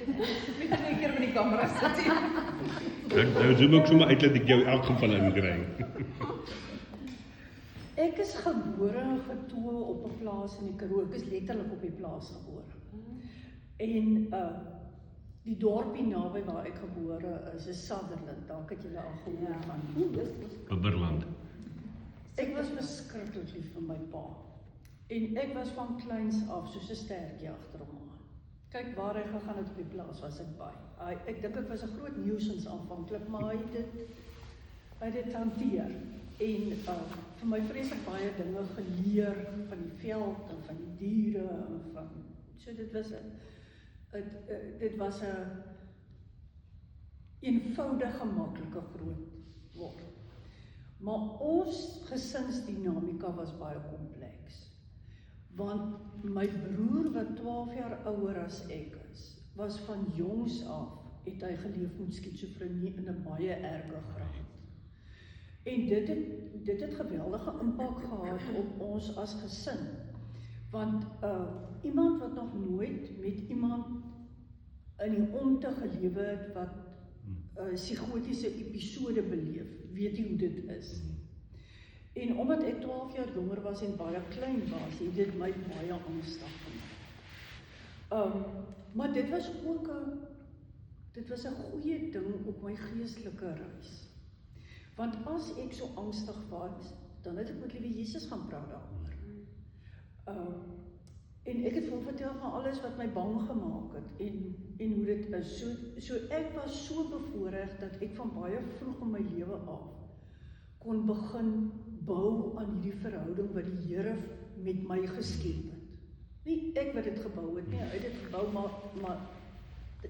Ek het 'n keer met die kamera sit. Nou zoom ek sommer uit dat ek jou in elk geval inkry. Ek is gebore en getoe op 'n plaas in die Karoo. Ek is letterlik op die plaas gebore. En die dorpie naby waar ek gebore is Sutherland. Dalk het julle al gehoor van. Bibberland. Ek was beskruiklik lief vir my pa. En ek was van kleins af soos 'n stertjie agter hom aan. Kyk waar hy gegaan het op die plaas, was ek by. Ek dink ek was 'n groot nuisance aanvanklik, maar hy het dit hanteer. En vir my vreeslik baie dinge geleer van die veld en van die diere en van so dit was 'n eenvoudige, maklike groot word. Maar ons gesinsdinamika was baie kompleks. Want my broer wat 12 jaar ouer as ek is, was van jongs af het hy geleef met skizofrenie in 'n baie erge graad. En dit het geweldige impak gehad op ons as gesin. Want iemand wat nog nooit met iemand in die omte gelewe het wat psigotiese episode beleef, weet nie hoe dit is. En omdat ek 12 jaar jonger was en baie klein was, het dit my baie angstig gemaak. Maar dit was ook 'n goeie ding op my geestelike reis. Want as ek so angstig was, dan het ek met liewe Jesus gaan praat daaroor. En ek het vir hom vertel van alles wat my bang gemaak het en hoe dit is. So ek was so bevoorreg dat ek van baie vroeg in my lewe af kon begin bou aan hierdie verhouding wat die Here met my geskep het. Nie ek wat dit gebou het nie, hy het dit gebou, maar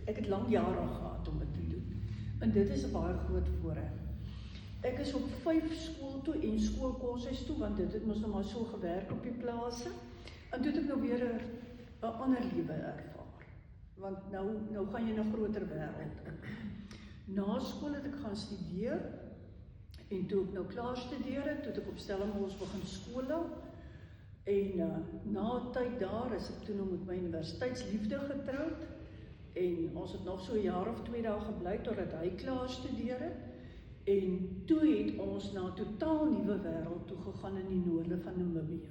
ek het lang jare gehad om dit te doen. En dit is 'n baie groot voorreg. Ek is op 5 skool toe en skoolkoshuis toe, want dit het mos nou maar so gewerk op die plase. En toe het ek nou weer 'n ander lewe ervaar. Want nou gaan jy in 'n groter wêreld in. Na skool het ek gaan studeer, en toe ek nou klaar studeer het, toe het ek op Stellenbosch begin skool. En na 'n tyd daar is ek toe nou met my universiteitsliefde getroud, en ons het nog so 'n jaar of 2 daar gebly, totdat hy klaar studeer het. En toe het ons na 'n totaal nuwe wêreld toe gegaan in die noorde van Namibië.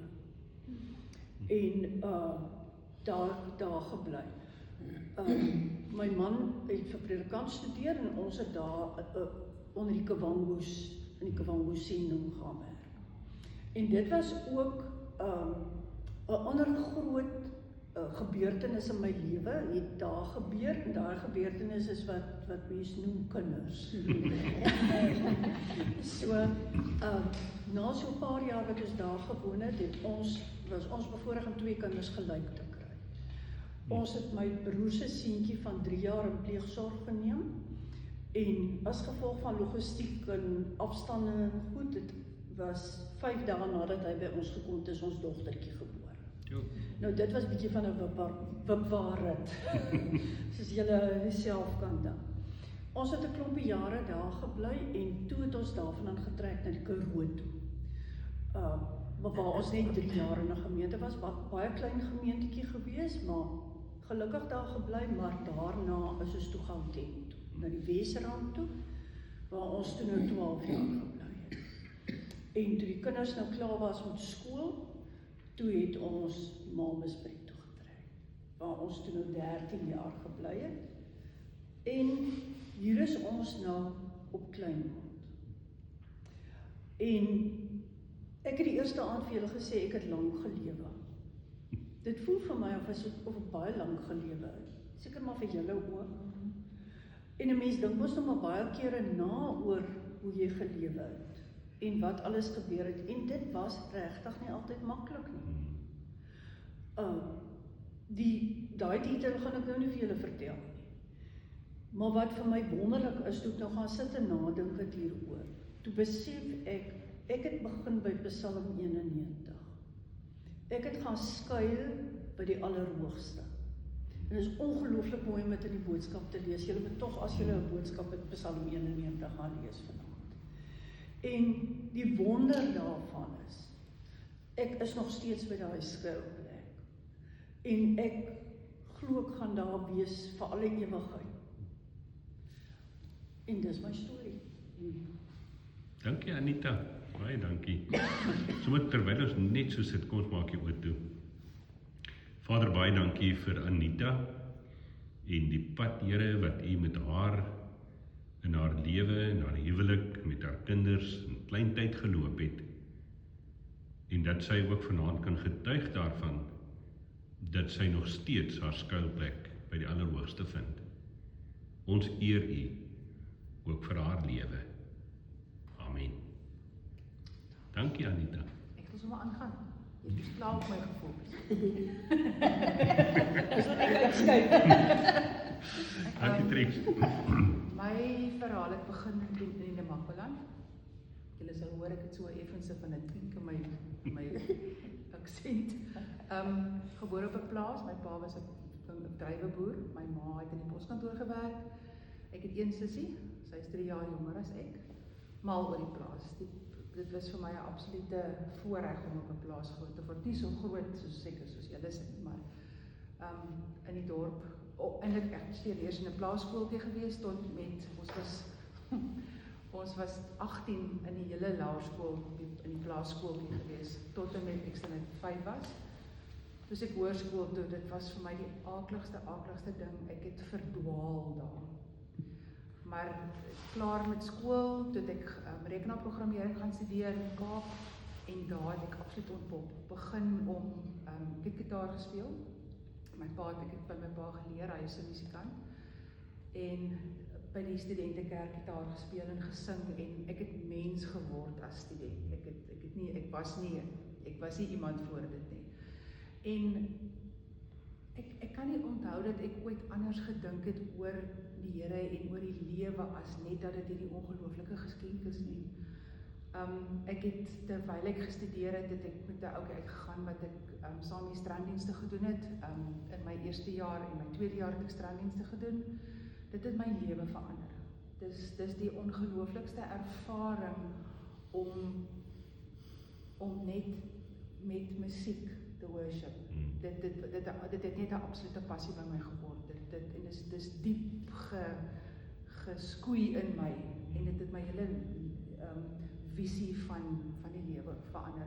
En daar gebly. My man het vir predikant studeer en ons het daar onder die Kavango's, in die Kavango-sending gaan werk. En dit was ook 'n ander groot gebeurtenis in my lewe, het daar gebeur, en daai gebeurtenis is wat mense noem kinders. So, na so 'n paar jaar wat ons daar gewoon het, was ons bevoorreg om 2 kinders gelyk te kry. Ons het my broer se seentjie van 3 jaar in pleegsorg geneem, en as gevolg van logistiek en afstande en goed, dit was 5 dae nadat hy by ons gekom het, is ons dogtertjie gebore. Nou dit was bietjie van 'n wipwaarrit, soos julle self kan dink. Ons het 'n klompie jare daar gebly, en toe het ons daarvandaan getrek na die Karoo toe. Waar ons net 3 jaar in 'n gemeente was, baie klein gemeentetjie gewees, maar gelukkig daar gebly, maar daarna is ons toe Gauteng toe, na die Wesrand toe, waar ons toe nou 12 jaar gebly het. En toe die kinders nou klaar was met skool, toe het ons Mamasbury toe getrek, waar ons toe nou 13 jaar gebly het. En hier is ons nou op Kleinmond. En ek het die eerste aand vir julle gesê, ek het lank gelewe. Dit voel vir my of ek baie lank gelewe het. Seker maar vir julle ook. En 'n mens dink mos nog maar baie kere na oor hoe jy gelewe het en wat alles gebeur het, en dit was regtig nie altyd maklik nie. Daai detail gaan ek nou nie vir julle vertel nie. Maar wat vir my wonderlik is, toe ek nou gaan sit en nadink het hieroor, toe besef ek het begin by Psalm 91. Ek het gaan skuil by die Allerhoogste. En dit is ongelooflik mooi om dit in die boodskap te lees. Julle moet tog, as julle 'n boodskap met Psalm 91 gaan lees vanaand. En die wonder daarvan is, ek is nog steeds by daai skuilplek. En ek glo ek gaan daar wees vir alle ewigheid. En dis my storie. Dankie Anita, baie dankie. Sommer terwyl ons net so sit, kom ons maak die oor toe. Vader, baie dankie vir Anita en die pad, Here, wat U met haar in haar lewe, in haar huwelik, met haar kinders in klein tyd geloop het. En dat sy ook vanaand kan getuig daarvan, dat sy nog steeds haar skuilplek by die Allerhoogste vind. Ons eer U, ook vir haar lewe. Amen. Dankie Anita. Ek het sommer aangaan. Jy het klaar op my gefokus. Dis wat ek uitskuif. Dankie Trix. My verhaal het begin in die Makwaland. Julle sal hoor ek het so effense van 'n twink in my aksent. Gebore op 'n plaas, my pa was 'n druiweboer, my ma het in die poskantoor gewerk. Ek het een sussie, sy is 3 jaar jonger as ek, mal oor die plaas. Dit was vir my 'n absolute voorreg om op 'n plaas groot te word. Nie so groot soos seker soos julle is nie, maar in die dorp, eintlik ek het eers in 'n plaaskooltjie gewees tot met ons was 18 in die hele laerskool in die plaaskooltjie gewees tot en met ek standaard 5 was. Dus ek hoërskool toe, dit was vir my die aakligste ding. Ek het verdwaal daar. Maar klaar met skool, toe het ek rekenaarprogrammering gaan studeer in Kaap en daar het ek absoluut ontpop. Begin om, ek het gitaar gespeel. Ek het by my pa geleer, hy is 'n musikant. En by die studentekerk gitaar gespeel en gesing en ek het mens geword as student. Ek was nie iemand voor dit nie. En ek kan nie onthou dat ek ooit anders gedink het oor die Here en oor die lewe as net dat dit hierdie ongelooflike geskenk is nie. Ek het, terwyl ek gestudeer het, het ek met 'n ouetjie uitgegaan wat ek saam die stranddienste gedoen het. In my eerste jaar en my tweede jaar het ek stranddienste gedoen. Dit het my lewe verander. Dis die ongelooflikste ervaring om net met musiek te worship. Dit het net 'n absolute passie by my geword. Dis diep geskoei in my en dit het my hele visie van die lewe verander.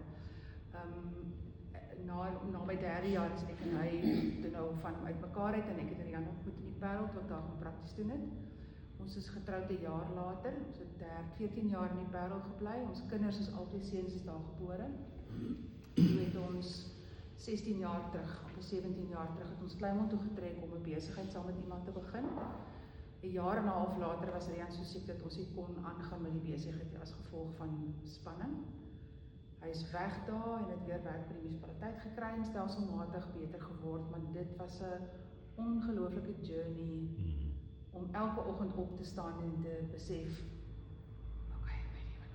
Na my derde jaar is ek en hy nou van uitmekaar uit en ek het in Jan ontmoet in die Parel wat daar gaan prakties doen het. Ons is getroud 'n jaar later, ons het 14 jaar in die Parel gebly. Ons kinders is albei seuns is daar gebore. Toe het ons 16 jaar terug, of 17 jaar terug, het ons Kleinmond toe getrek om 'n besigheid saam met iemand te begin. 'n jaar en 'n half later was Rian so siek dat ons nie kon aangaan met die besigheid as gevolg van spanning. Hy is weg daar en het weer werk by die munisipaliteit gekry en stelselmatig beter geword, maar dit was 'n ongelooflike journey om elke oggend op te staan en te besef, okay, ek weet nie nog.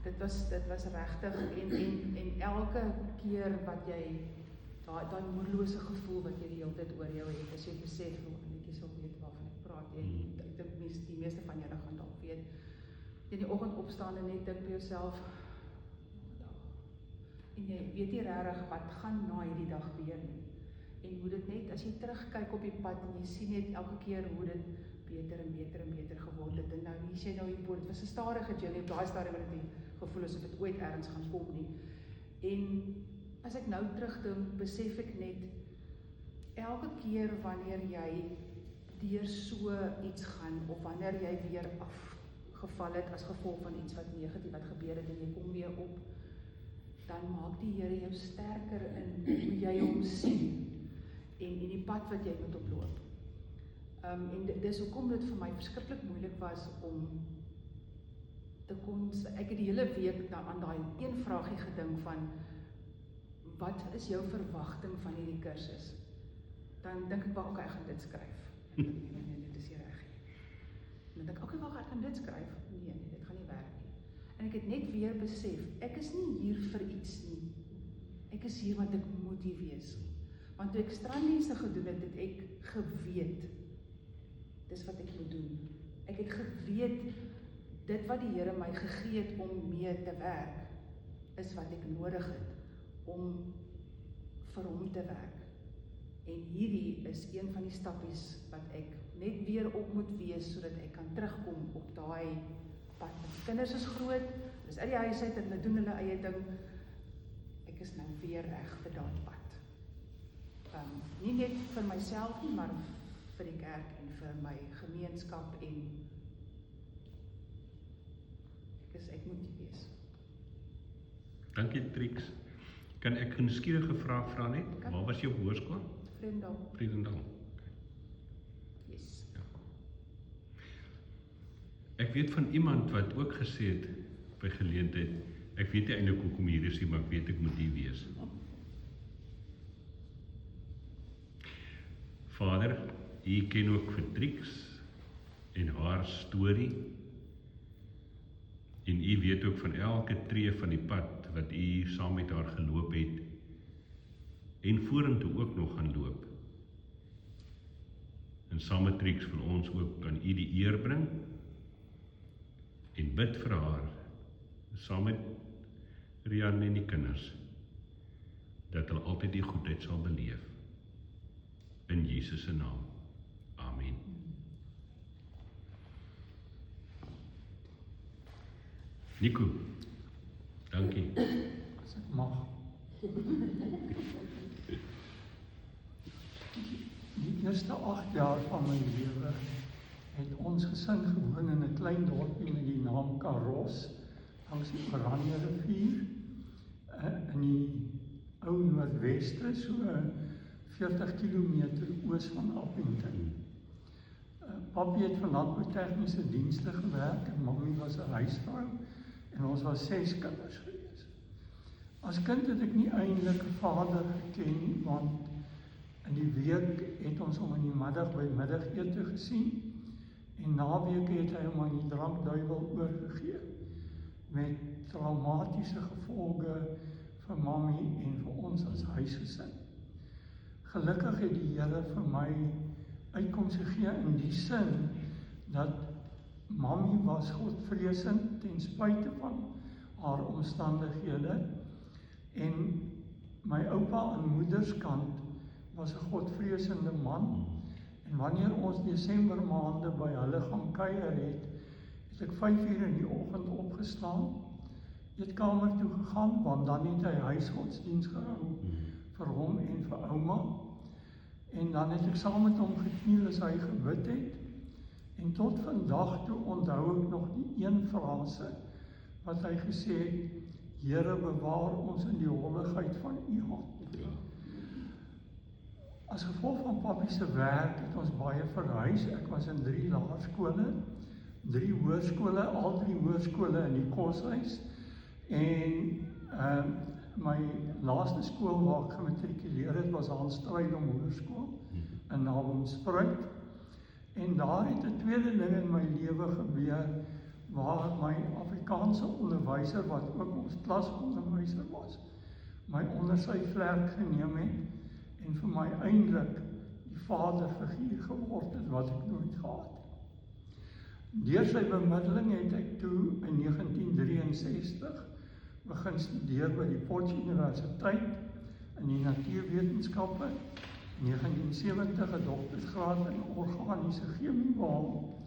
Dit was regtig en elke keer wat jy daai moedelose gevoel wat jy die hele tyd oor jou het, as jy besef hoe jy sal weet waarvan ek praat. Ek dink die meeste van julle gaan dalk weet. In die oggend opstaan en net dink by jouself, en jy weet nie regtig wat gaan na hierdie dag weer nie. En hoe dit net, as jy terugkyk op die pad en jy sien net elke keer hoe dit beter en beter geword het. En nou hier sê nou hier, dit was 'n stadige journey, op daai stadium het ek gevoel asof dit ooit ergens gaan kom nie. En as ek nou terugdink, besef ek net, elke keer wanneer jy deur so iets gaan, of wanneer jy weer afgeval het as gevolg van iets wat negatief wat gebeur het en jy kom weer op, dan maak die Here jou sterker in hoe jy hom sien en die pad wat jy moet oploop. En dis hoekom dit vir my verskriklik moeilik was om ek het die hele week aan daai een vraagie gedink van, wat is jou verwagting van hierdie kursus? Dan dink ek, okay, ek gaan dit skryf. Nee, dit is nie reg nie. Dan dink ek, okay, ek gaan dit skryf. Nee, dit gaan nie werk nie. En ek het net weer besef, ek is nie hier vir iets nie. Ek is hier want ek moet hier wees. Want toe ek stranddienste gedoen het, het ek geweet, dis wat ek moet doen. Ek het geweet, dit wat die Here my gegee het om mee te werk, is wat ek nodig het om vir hom te werk. En hierdie is een van die stappies wat ek net weer op moet wees, sodat ek kan terugkom op daai pad. My kinders is groot, hulle is uit die huis uit, hulle doen hulle eie ding. Ek is nou weer reg vir daai pad. Nie net vir myself nie, maar vir die kerk en vir my gemeenskap en ek moet die wees. Dankie Trix. Kan ek 'n nuuskierige vraag vra net? Waar was jy op hoërskool? Vredendal. Yes. Ja. Ek weet van iemand wat ook gesê het by geleentheid, ek weet nie eintlik hoekom hier is nie, maar ek weet ek moet hier wees. Vader, U ken ook vir Trix en haar storie. En U weet ook van elke tree van die pad wat U saam met haar geloop het en vorentoe ook nog gaan loop. En saam met Trix wil ons ook aan U die eer bring en bid vir haar, saam met Rian en die kinders, dat hulle altyd die goedheid sal beleef. In Jesus se naam. Amen. Nico, dankie. As ek mag. Die eerste 8 jaar van my lewe het ons gesin gewoon in 'n klein dorpie met die naam Karos, langs die Oranje rivier, in die ou Noordweste, so 40 kilometer oos van Appington. Papi het vir landboutegniese dienste gewerk en mammy was 'n huisvrou en ons was 6 kinders gewees. As kind het ek nie eintlik 'n vader geken nie, want in die week het ons hom in die middag by middagete gesien en naweke het hy hom aan die drankduiwel oorgegee met traumatiese gevolge vir mammy en vir ons as huisgesin. Gelukkig het die Here vir my uitkoms gegee in die sin dat mammy was godvreesend ten spyte van haar omstandighede en my oupa aan moederskant was 'n godvreesende man en wanneer ons Desember maande by hulle gaan kuier het ek 5 uur in die oggend opgestaan, eetkamer toe gegaan, want dan het hy huisgodsdiens gehou vir hom en vir ouma. En dan het ek saam met hom gekniel as hy gebid het. En tot vandag toe onthou ek nog die een frase wat hy gesê het: Here, bewaar ons in die holligheid van U hand. As gevolg van papi se werk het ons baie verhuis. Ek was in 3 laerskole, 3 hoërskole, al 3 hoërskole in die koshuis. En my laaste skool waar ek gematrikuleer het was Hans Strydom Hoërskool in Naboomspruit. En daar het 'n tweede ding in my lewe gebeur waar my Afrikaanse onderwyser, wat ook ons klasonderwyser was, my onder sy vlerk geneem het en vir my eintlik die vaderfiguur geword het wat ek nooit gehad het. Deur sy bemiddeling het ek toe in 1963 begin studeer by die Potchefstroom Universiteit in die natuurwetenskappe. In 1970 'n doktorsgraad in organiese chemie behaal.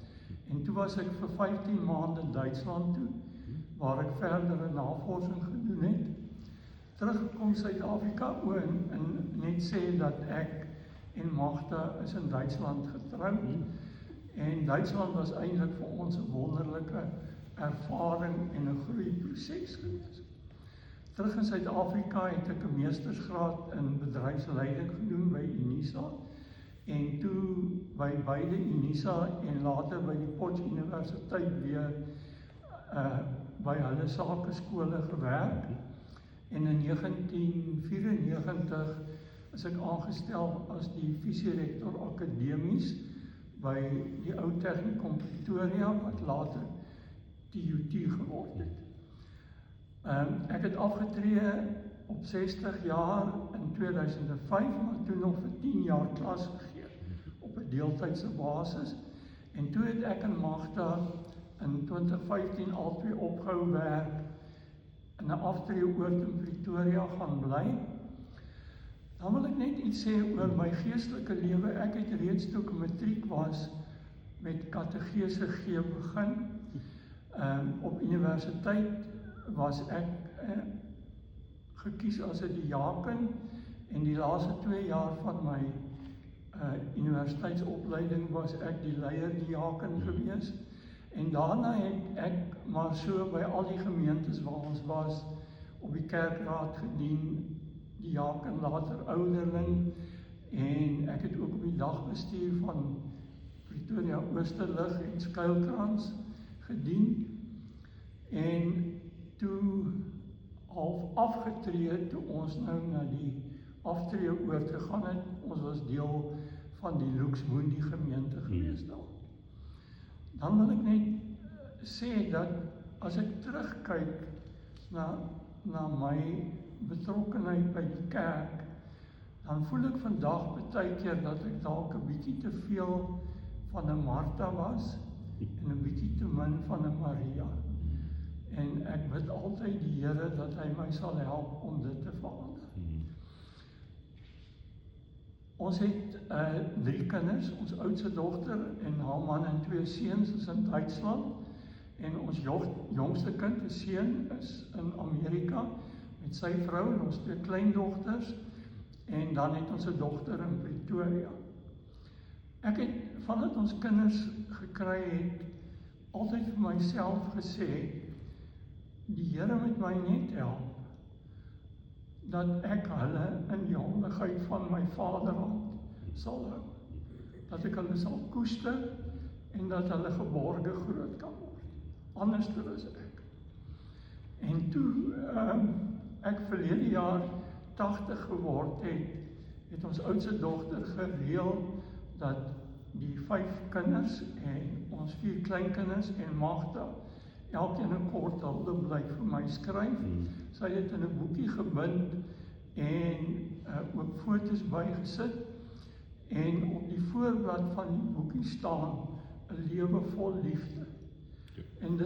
En toe was ek vir 15 maande in Duitsland toe, waar ek verdere navorsing gedoen het. Teruggekom Suid-Afrika en net sê dat ek en Magda is in Duitsland getroud. En Duitsland was eintlik vir ons 'n wonderlike ervaring en 'n groeiproses gewees. Terug in Suid-Afrika het ek 'n meestersgraad in bedryfsleiding gedoen by Unisa en toe by beide Unisa en later by die Potchefstroom Universiteit weer by hulle sakeskole gewerk. En in 1994 is ek aangestel as die visierektor akademies by die ou Technikon Pretoria wat later TUT geword het. Ek het afgetree op 60 jaar in 2005, maar toe nog vir 10 jaar klas gegee op 'n deeltydse basis. En toe het ek en Magda in 2015 albei opgehou werk in 'n aftreeoord in Pretoria gaan bly. Dan wil ek net iets sê oor my geestelike lewe. Ek het reeds toe ek matriek was met kategese G begin. Op universiteit was ek gekies as 'n diaken en die laaste 2 jaar van my universiteitsopleiding was ek die leier diaken gewees. En daarna het ek maar so by al die gemeentes waar ons was op die kerkraad gedien, diaken, later ouderling, en ek het ook op die dagbestuur van Pretoria Oosterlig en Skuilkrans gedien. En toe half afgetree, toe ons nou na die aftree oorgegaan het, ons was deel van die Luxmundi gemeente gewees daar. Dan wil ek net sê dat as ek terugkyk na my betrokkenheid by die kerk, dan voel ek vandag baie keer dat ek dalk 'n bietjie te veel van 'n Martha was en 'n bietjie te min van 'n Maria. En ek bid altyd die Here dat hy my sal help om dit te verander. Ons het 3 kinders, ons oudste dogter en haar man en 2 seuns is in Duitsland. En ons jongste kind, 'n seun, is in Amerika met sy vrou en ons 2 kleindogters. En dan het ons 'n dogter in Pretoria. Ek het, vandat ons kinders gekry het, altyd vir myself gesê, die Here moet my net help, dat ek hulle in die handigheid van my Vaderland sal hou. Dat ek hulle sal koester en dat hulle geborge groot kan word. Anders is ek. En toe ek verlede jaar 80 geword het ons oudste dogter gereël dat die 5 kinders en ons 4 kleinkinders en Magda elkeen 'n kort huldeblyk vir my skryf. Sy het dit in 'n boekie gebind en ook foto's bygesit. En op die voorblad van die boekie staan 'n lewe vol liefde. En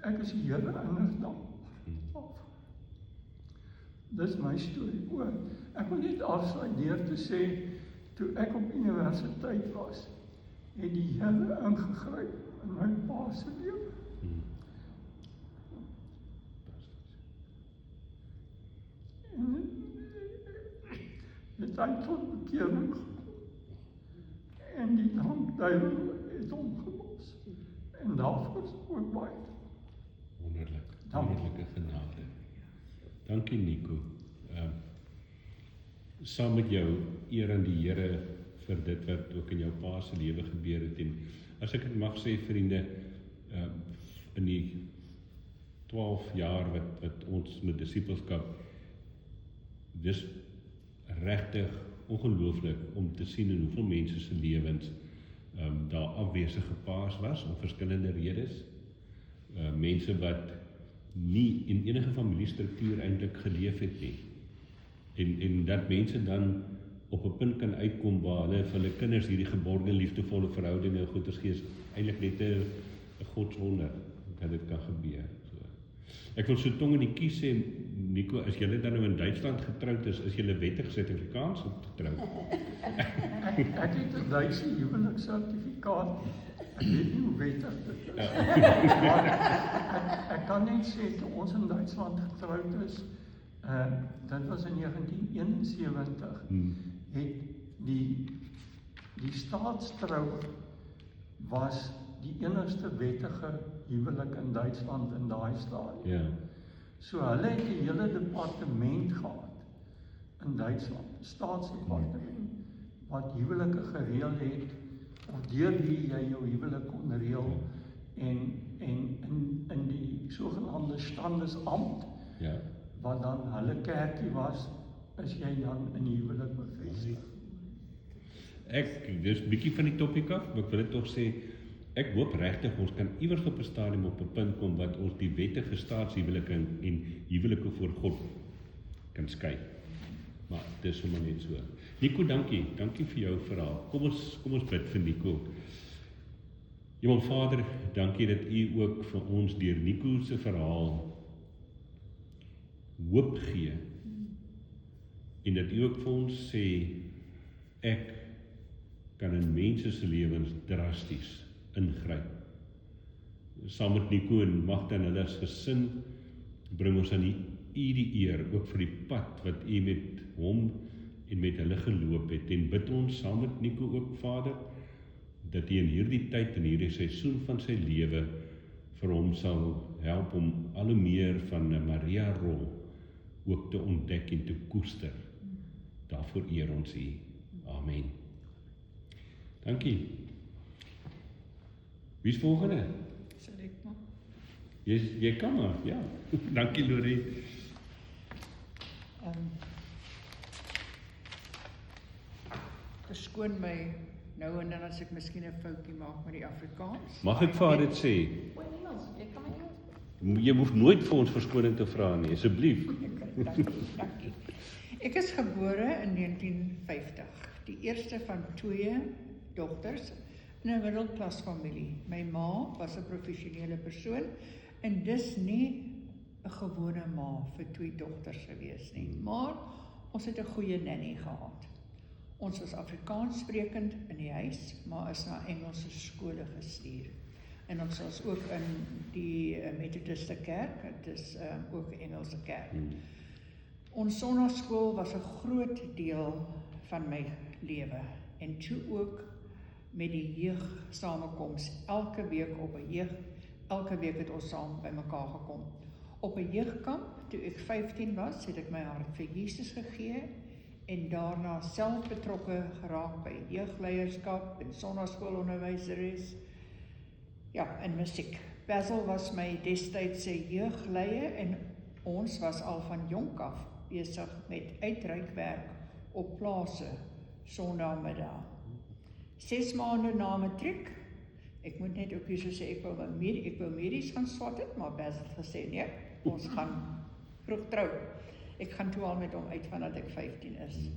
ek is die Here innig dankbaar. Dis my storie. Ek wil net afsluit deur te sê, toe ek op universiteit was, het die Here ingegryp in my pa se lewe. En het hy tot bekering gekom. En die drankduiwel het hom gebos. En daarvoor is ook baie. Wonderlike genade. Dankie Nico. Saam met jou eer aan die Here vir dit wat ook in jou pa se lewe gebeur het. En as ek dit mag sê, vriende, in die 12 jaar wat ons met disipelskap, dis regtig ongelooflik om te sien in hoeveel mense se lewens daar afwesige paas was om verskillende redes. Mense wat nie in enige familiestruktuur eintlik geleef het nie. En dat mense dan op 'n punt kan uitkom waar hulle vir hulle kinders hierdie geborgde liefdevolle verhoudinge en goeders gee, is eintlik net 'n godswonder dat dit kan gebeur. So. Ek wil so tong in die kies sê, Nico, as julle dan nou in Duitsland getroud is julle wettig Suid-Afrikaans getroud? Ek het 'n Duitse huweliksertifikaat. Ek weet nie hoe wettig dit is. Maar ek kan net sê, toe ons in Duitsland getroud is, dit was in 1971, het die staatstrou was die enigste wettige huwelik in Duitsland in daai stadium. Ja. So hulle het 'n hele departement gehad in Duitsland, staatsdepartement, wat huwelike gereël het, of deur wie jy jou huwelik kon reël, en in die sogenaamde standesamt, Ja. wat dan hulle kerkie was, is jy dan in die huwelik bevestig. Dis bietjie van die topiek af, maar ek wil dit tog sê, ek hoop regtig ons kan iewers op 'n stadium op 'n punt kom wat ons die wettige staatshuwelike en huwelike voor God kan skei. Maar dis sommer net so. Nico, dankie vir jou verhaal. Kom ons bid vir Nico. Vader, dankie dat U ook vir ons deur Nico se verhaal hoop gee en dat U ook vir ons sê, ek kan in mense se lewens drasties ingryp. Saam met Nico en Magda en hulle as gesin, bring ons aan U die eer, ook vir die pad wat U met hom en met hulle geloop het, en bid ons saam met Nico ook, Vader, dat U in hierdie tyd, in hierdie seisoen van sy lewe, vir hom sal help om al hoe meer van 'n Maria-rol ook te ontdek en te koester. Daarvoor eer ons U. Amen. Dankie. Wie is volgende? Sal ek maar. Jy kan maar, ja. Dankie, Lorraine. Verskoon my nou en dan as ek miskien 'n foutjie maak met die Afrikaans. Mag ek vir haar dit sê? O, Engels, jy kan my Engels. Jy hoef nooit vir ons verskoning te vra nie, asseblief. Dankie. Ek is gebore in 1950, die eerste van 2 dogters in 'n middelklas familie. My ma was 'n professionele persoon en dis nie 'n gewone ma vir 2 dogters gewees nie, maar ons het 'n goeie nanny gehad. Ons was Afrikaans sprekend in die huis, maar is na Engelse skole gestuur. En ons was ook in die Methodiste kerk, het is ook 'n Engelse kerk. Ons sonnaarskool was 'n groot deel van my lewe, en toe ook met die jeugsamekoms, elke week het ons saam by mekaar gekom. Op 'n jeugkamp, toe ek 15 was, het ek my hart vir Jesus gegee, en daarna self betrokke geraak by jeugleierskap en sonnaarskoolonderwyseres, ja, en musiek. Basil was my destydse jeugleier en ons was al van jonk af besig met uitreikwerk op plase Sondagmiddag. 6 maande na matriek, ek moet net ook hier so sê, ek wou medies gaan swat het, maar Basil het gesê, nee, ons gaan vroeg trou. Ek gaan toe al met hom uit vandat ek 15 is.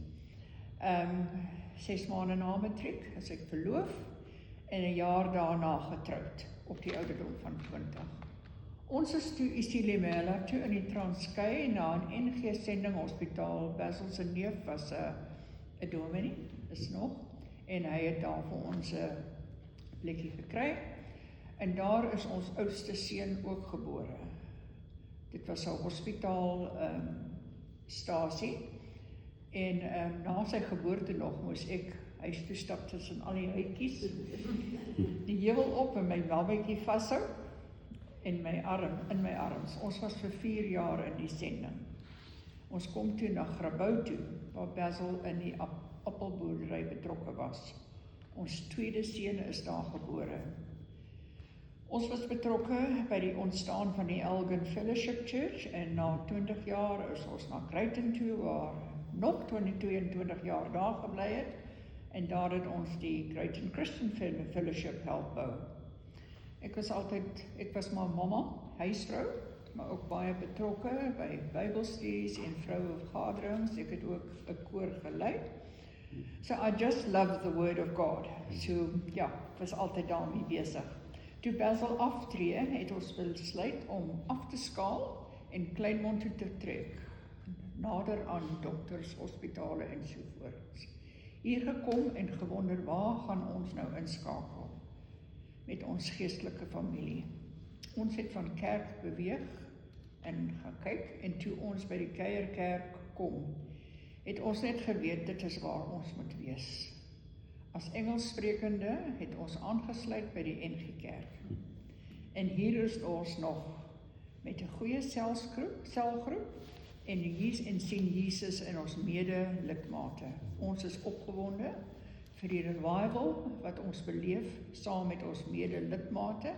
6 maande na matriek is ek verloof en 'n jaar daarna getroud op die ouderdom van 20. Ons is toe Isilimela toe in die Transkei na 'n NG Sending Hospitaal. Basil se neef was 'n dominee, is nog, en hy het daar vir ons 'n plekkie gekry. En daar is ons oudste seun ook gebore. Dit was 'n hospitaal stasie, en na sy geboorte nog moes ek huis toe stap tussen al die huitjies, die heuwel op en my babatjie vashou en in my arms. Ons was vir 4 jaar in die sending. Ons kom toe na Grabouw toe, waar Basil in die appelboerdery betrokke was. Ons tweede seun is daar gebore. Ons was betrokke by die ontstaan van die Elgin Fellowship Church, en na 20 jaar is ons na Creighton toe, waar nog 22 jaar daar gebly het, en daar het ons die Creighton Christian Fellowship help bou. Ek was maar mamma, huisvrou, maar ook baie betrokke by Bybelstudies en vrouevergaderings. Ek het ook 'n koor gelei. So I just love the word of God. So ja, ek was altyd daarmee besig. Toe Basil aftree, het ons besluit om af te skaal en Kleinmond toe te trek, nader aan dokters, hospitale en sovoorts. Hier gekom en gewonder, waar gaan ons nou inskakel met ons geestelike familie? Ons het van kerk beweeg en gaan kyk, en toe ons by die Kuierkerk kom, het ons net geweet, dit is waar ons moet wees. As Engelssprekende het ons aangesluit by die NG Kerk. En hier is ons nog met 'n goeie selgroep en sien Jesus in ons mede-lidmate. Ons is opgewonde vir die revival wat ons beleef saam met ons mede-lidmate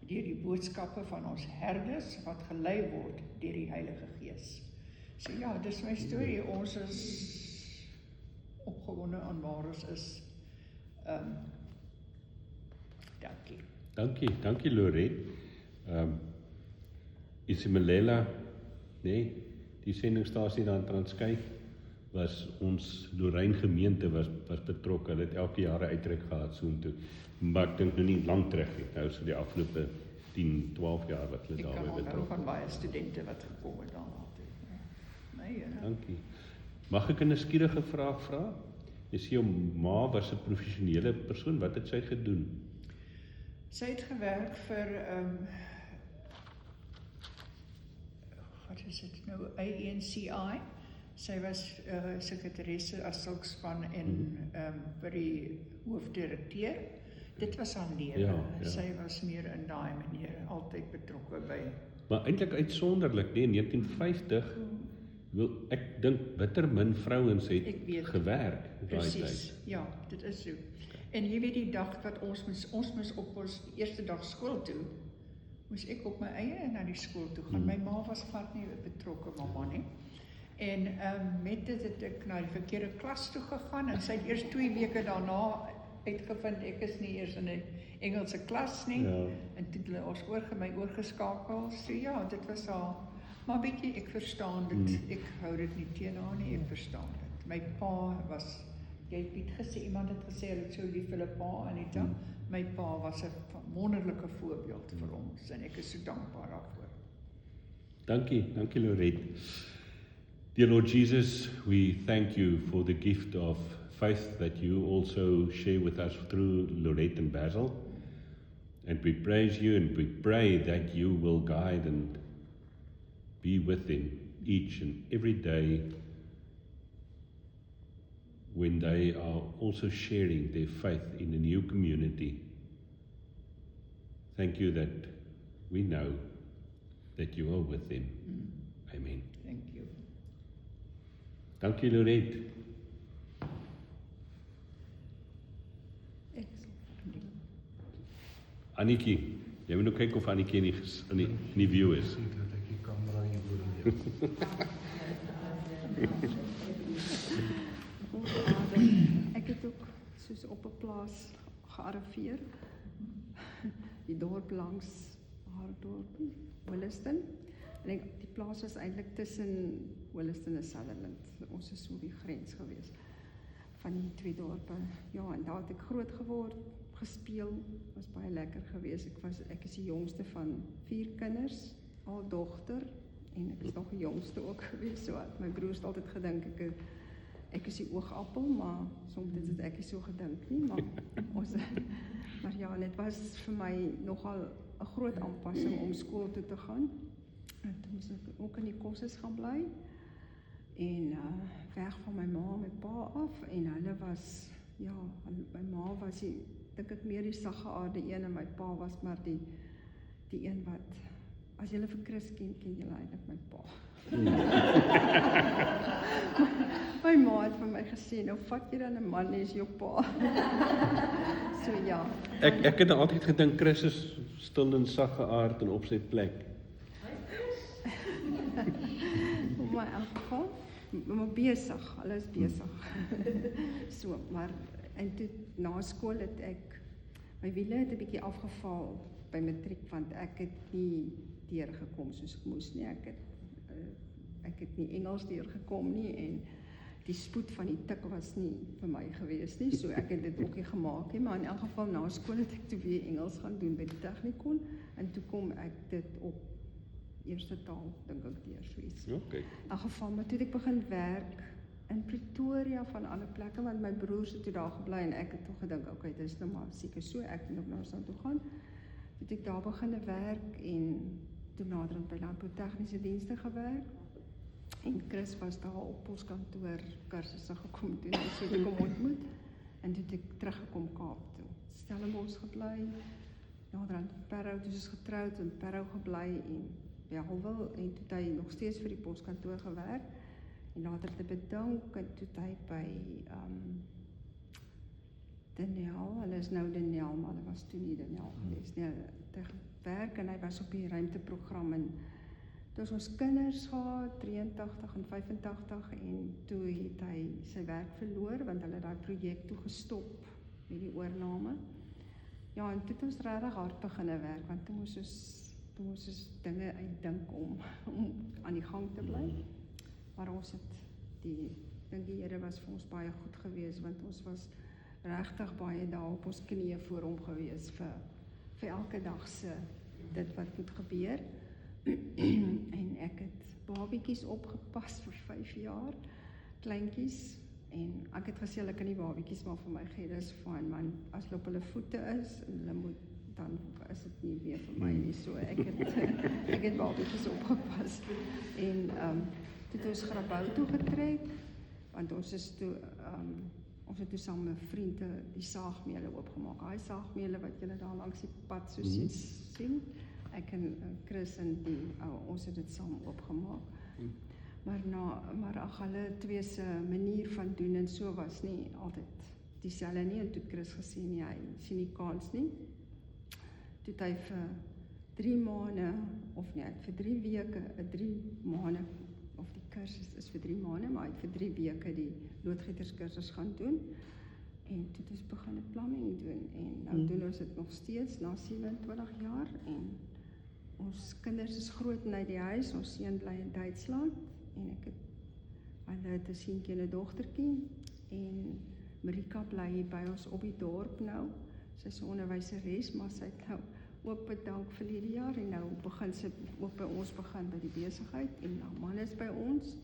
deur die boodskappe van ons herders wat gelei word deur die Heilige Gees. So ja, dis my storie. Ons is opgewonde aan waar ons is. Dankie Lorraine. Isilimela, nee, die sendingstasie daar in Transkei, was ons Lorraine gemeente was betrokke. Hulle het elke jaar 'n uitreik gehad soontoe. Maar ek dink nou nie lank terug nie. Nou so die afgelope 10, 12 jaar wat hulle daarbey betrokke. Ek kan van baie studente wat gekom het dan altyd. Nee, Dankie. Mag ek 'n nuuskierige vraag vra? Jy sê jou ma was 'n professionele persoon, wat het sy gedoen? Sy het gewerk vir wat is dit nou, ANCI. Sy was sekretaresse as sulkspan en vir die hoofdirekteur. Dit was haar lewe. Ja. Sy was meer in daai manier altyd betrokke by. Maar eintlik uitsonderlik, nee, in 1950 ek dink bitter min vrouens het Ek weet. gewerk in daai Presies, tyd. ja, dit is so. En jy weet die dag wat ons moes op ons eerste dag skool toe, moes ek op my eie na die skool toe gaan. My ma was glad nie betrokke, mamma nie. En met dit het ek na die verkeerde klas toe gegaan en sy het eers 2 weke daarna uitgevind ek is nie eers in 'n Engelse klas nie. Ja. En toe het hulle ons my oorgeskakel. So ja, dit was haar. Maar weet jy, ek verstaan dit. Ek hou dit nie teen haar nie, ek verstaan dit. My pa was, jy het gesê, iemand het gesê, hulle het so lief vir hulle pa, Anita. My pa was 'n wonderlike voorbeeld vir ons en ek is so dankbaar daarvoor. Dankie Lorette. Dear Lord Jesus, we thank you for the gift of faith that you also share with us through Lorette and Basil. And we praise you and we pray that you will guide and be with them each and every day when they are also sharing their faith in a new community. Thank you that we know that you are with them. Amen. Thank you. Dankie Lorette. Annetjie, jy moet nou kyk of Annetjie in die view is. Dat ek die kamera hier oorleef. Ek het ook soos op 'n plaas gearriveer. Die dorp langs haar dorp, Williston. En die plaas was eintlik tussen Williston en Sutherland. Ons is so op die grens gewees van die 2 dorpe. Ja, en daar het ek groot geword, gespeel, was baie lekker gewees. Ek is die jongste van 4 kinders, al dogter, en ek is nog die jongste ook gewees. So my broers het altyd gedink ek is die oogappel, maar soms het ek nie so gedink nie, maar maar ja, dit was vir my nogal 'n groot aanpassing om skool toe te gaan. En toe moes ek ook in die kosses gaan bly en weg van my ma en my pa af, en hulle was, ja, my ma was dink ek meer die saggeaarde een en my pa was maar die een wat, as julle vir Chris ken julle eintlik my pa. My ma het vir my gesê, nou vat jy dan 'n man, is jou pa. So ja. Ek het altyd gedink Chris is stil en saggeaard en op sy plek. Maar in elk geval, maar besig, hulle is besig. So, maar, en toe na skool het ek, my wiele het 'n bietjie afgeval by matriek, want ek het nie deurgekom soos ek moes nie. Ek het nie Engels deurgekom nie, en die spoed van die tik was nie vir my gewees nie, so ek het dit ook nie gemaak nie, maar in elk geval na skool het ek toe weer Engels gaan doen by die Technikon, en toe kom ek dit op eerste taal, dink ek deur, so iets. Okay. In elk geval, maar toe het ek begin werk in Pretoria van alle plekke, want my broers het toe daar gebly, en ek het toe gedink, okay, dit is nou maar seker so, ek moet nou so toe gaan. Toe het ek daar begin werk, en toe naderhand by Landbou Tegniese Dienste gewerk, en Chris was daar op poskantoor kursusse gekom doen, en so het ek hom ontmoet, en toe het ek teruggekom Kaap toe. Stellenbosch gebly, naderhand Parow, toe is getrouwd, in Parow gebly, en Bellville, en toe het hy nog steeds vir die poskantoor gewerk, en later te bedank, en toe het hy by Denel, hulle is nou Denel, maar hulle was toe nie Denel gewees, nee, hy gewerk, en hy was op die ruimteprogram, en toe is ons kinders gehad, 83 en 85, en toe het hy sy werk verloor, want hulle het daai projek toe gestop, met die oorname. Ja, en toe het ons regtig hard beginne werk, want toe moes ons dinge uitdink om aan die gang te bly. Maar ons het dink die Here was vir ons baie goed gewees, want ons was regtig baie daar op ons knieë voor hom gewees vir elke dag se dit wat moet gebeur. En ek het babietjies opgepas vir 5 jaar, kleintjies en ek het gesê hulle kan nie babietjies maar vir my gee, dis fyn, man, as hulle op hulle voete is en hulle moet, dan is dit nie weer vir my nie, so ek het babietjies opgepas en toe het ons Grabouw toe getrek, want ons is toe, ons het toe saam met vriende die saagmele oopgemaak, daai saagmele wat julle daar langs die pad so sien, ek en Chris en ons het dit saam oopgemaak. Maar ag, hulle twee se manier van doen en so was nie altyd dieselfde nie, en toe het Chris gesê nie, hy sien nie kans nie. Toe het hy vir 3 maande, of nee, vir 3 weke, 3 maande, of die kursus is vir 3 maande, maar hy het vir 3 weke die loodgieterskursus gaan doen, en toe het ons begin het plumbing doen, en nou doen ons dit nog steeds, na 27 jaar, en ons kinders is groot en uit die huis, ons seun bly in Duitsland, en hulle het 'n seentjie en 'n dogtertjie, en Marika bly hier by ons op die dorp nou, sy is 'n onderwyseres, maar sy het nou ook bedank vir hierdie jaar, en nou begin sy ook by ons begin by die besigheid, en nou man is by ons,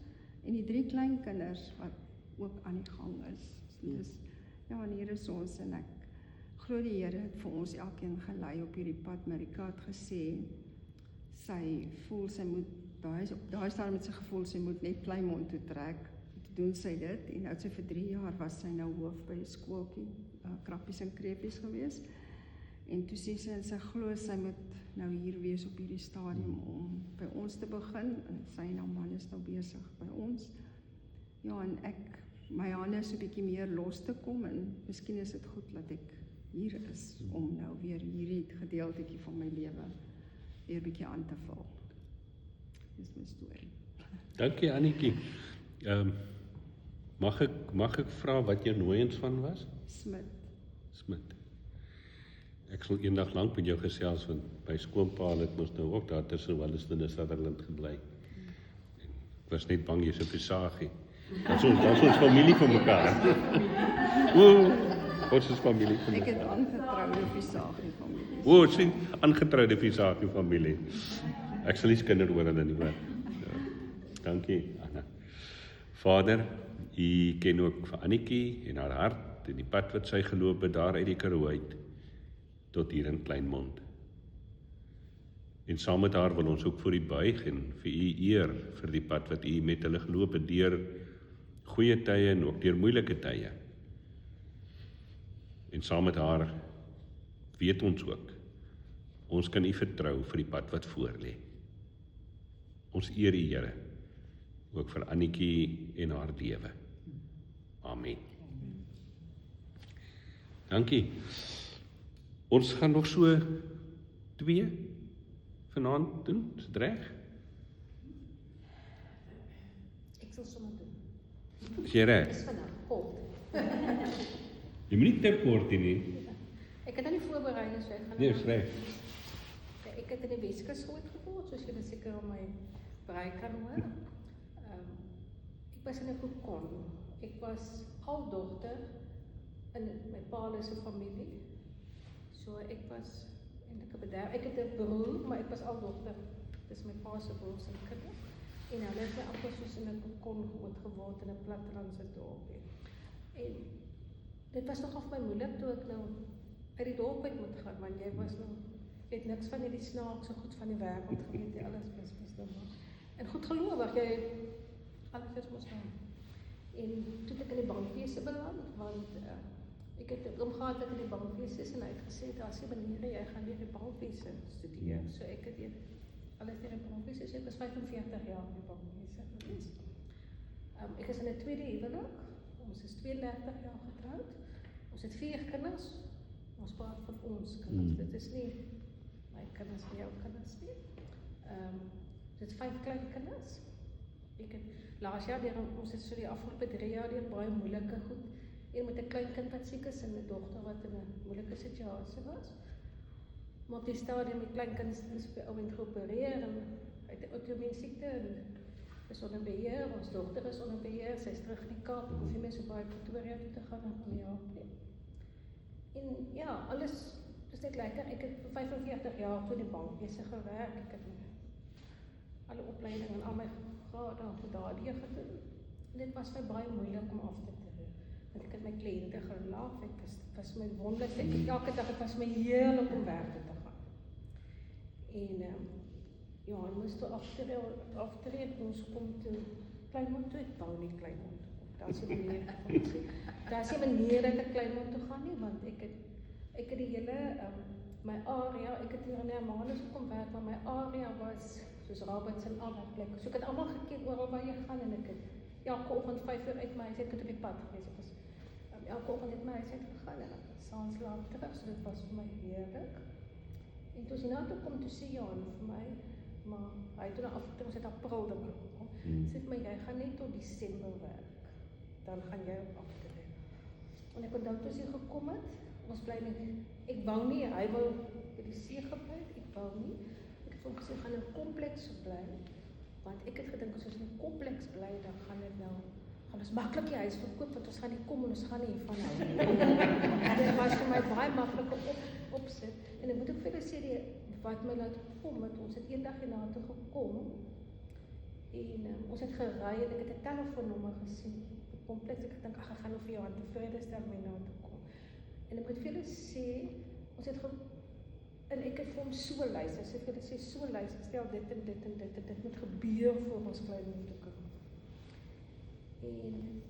en die 3 kleinkinders wat ook aan die gang is. Dus, ja, en hier is ons, en ek glo die Here het vir ons elkeen gelei op hierdie pad. Marika het gesê, sy voel sy moet, daai stadium met sy gevoel, sy moet net Kleinmond toe trek, toe doen sy dit, en nou sy vir 3 jaar was sy nou hoof by die skooltjie, Krappies en Kreepies gewees, en toe sê sy, en sy glo, sy moet nou hier wees op hierdie stadium, om by ons te begin, en sy en haar man is nou besig by ons, ja, en my hande is 'n bietjie meer los te kom, en miskien is dit goed dat ek hier is, om nou weer hierdie gedeeltetjie van my lewe weer bietjie aan te vul. Dis my storie. Dankie Annetjie. Mag ek vra wat jou nooiens van was? Smit. Ek sal eendag lank met jou gesels, want by skoonpa het ons nou ook daar tussen Walliston en Sutherland gebly. Ek was net bang jy's 'n Visagie. Dan is ons familie van mekaar. Ons is familie van Ek mekaar. het aangetroude Visagie familie. Sien, aangetroude Visagie familie. Ek sal nie skinder oor hulle nie, hoor. Ja. Dankie, Anna. Vader, U ken ook vir Annetjie en haar hart en die pad wat sy geloop het daar uit die Karoo uit tot hier in Kleinmond. En saam met haar wil ons ook vir U buig en vir U eer vir die pad wat U met hulle geloop het deur goeie tye en ook deur moeilike tye. En saam met haar weet ons ook, ons kan U vertrou vir die pad wat voor lê. Ons eer U, Here, ook vir Annetjie en haar lewe. Amen. Dankie. Ons gaan nog so 2 vanaand doen, is dit reg? Ek sal sommer doen. Is jy reg? Dis vandag, kort. Jy moet nie te kort nie. Ek het nou nie voorberei nie, so ek gaan... Nee, is reg. Ek het in die Weskus groot geword, soos julle seker op my brei kan hoor. Ek was in 'n kokon. Ek was aldogter in my pa se familie. So ek was eintlik 'n bederf. Ek het 'n broer, maar ek was aldogter. Dis my pa se broer se kind. En hulle het my amper soos in 'n kokon groot geword in 'n plattelandse dorpie. En dit was nogal vir my moeilik toe ek nou uit die dorp uit moet gaan, want jy het niks van hierdie snaakse goed van die wêreld geweet, jy alles was nou. En goed gelowig, jy alles is mos nou. En toe het ek in die bankwese beland, want ek het omgaan dat in die bankwese is en hy het gesê, daar is 'n manier, jy gaan weer die bankwese studeer. So ek het weer alles deur die bankwese, so ek was 45 jaar in die bankwese gewees. Ek is in 'n tweede huwelik, ons is 32 jaar getroud, ons het 4 kinders, ons praat van ons kinders, dit is nie my kinders en jou kinders nie. Dit is 5 klein kinders. Ek het laas jaar, ons het so die afgelope 3 jaar deur baie moeilike goed, een met 'n klein kind wat siek is en 'n dogter wat in 'n moeilike situasie was. Maar op die stadium met klein kinders is by ouend geopereer en uit 'n outoimmuun siekte en is onder beheer, ons dogter is onder beheer, sy is terug in die Kaap, hoef nie meer so baie Pretoria toe te gaan om mee help nie. En ja, alles is net lekker. Ek het vir 45 jaar toe in die bankwese gewerk. Ek het alle opleiding en al my grade en daardie gedoen. En dit was vir baie moeilik om af te tree. Want ek het my kliënte gelaf, dit was my wonderlikste, elke dag, het was my heerlik om werk toe te gaan. En ja, ons moes toe aftree, ons kom toe Kleinmond toe, ek wou nie Kleinmond toe kom. Daar is 'n manier, daar is 'n manier dat ek Kleinmond toe gaan nie, want ek het die hele, my area, ek het hier in Hermanus gekom werk, maar my area was, soos Robertson, al die plekke. So ek het almal geken oral waar jy gaan, en ek het elke oggend 5 uur uit my huis, ek het op die pad gewees, ek was elke oggend uit my huis uit gegaan, en ek was saans laat terug, so dit was vir my heerlik. En toe sy na toe kom, toe sê Johan vir my, maar hy het toe na afgetree, ons het April dan gekom, sê vir my, jy gaan net tot Desember werk, dan gaan jy op aftree. En ek onthou toe sy gekom het, ons bly net, ek wou nie, hy wou by die see gebly, ek wou nie, ek het vir hom gesê, gaan in 'n kompleks bly, want ek het gedink, as ons in 'n kompleks bly, dan gaan ons maklik die huis verkoop, want ons gaan nie kom en ons gaan nie hiervan hou nie. Dit was vir my baie maklike opsit, en ek moet ook vir julle sê, wat my laat kom, het ons het eendag hierna toe gekom, en ons het gery, en ek het 'n telefoonnommer gesien, op die kompleks, ek dink, ek gaan nou vir Johan tevrede stel my na toe kom. En ek moet vir julle sê, ons het en ek het vir hom so luister, sy het vir julle sê, so luister, stel dit en dit en dit en dit moet gebeur voor ons Kleinmond toe kom. En,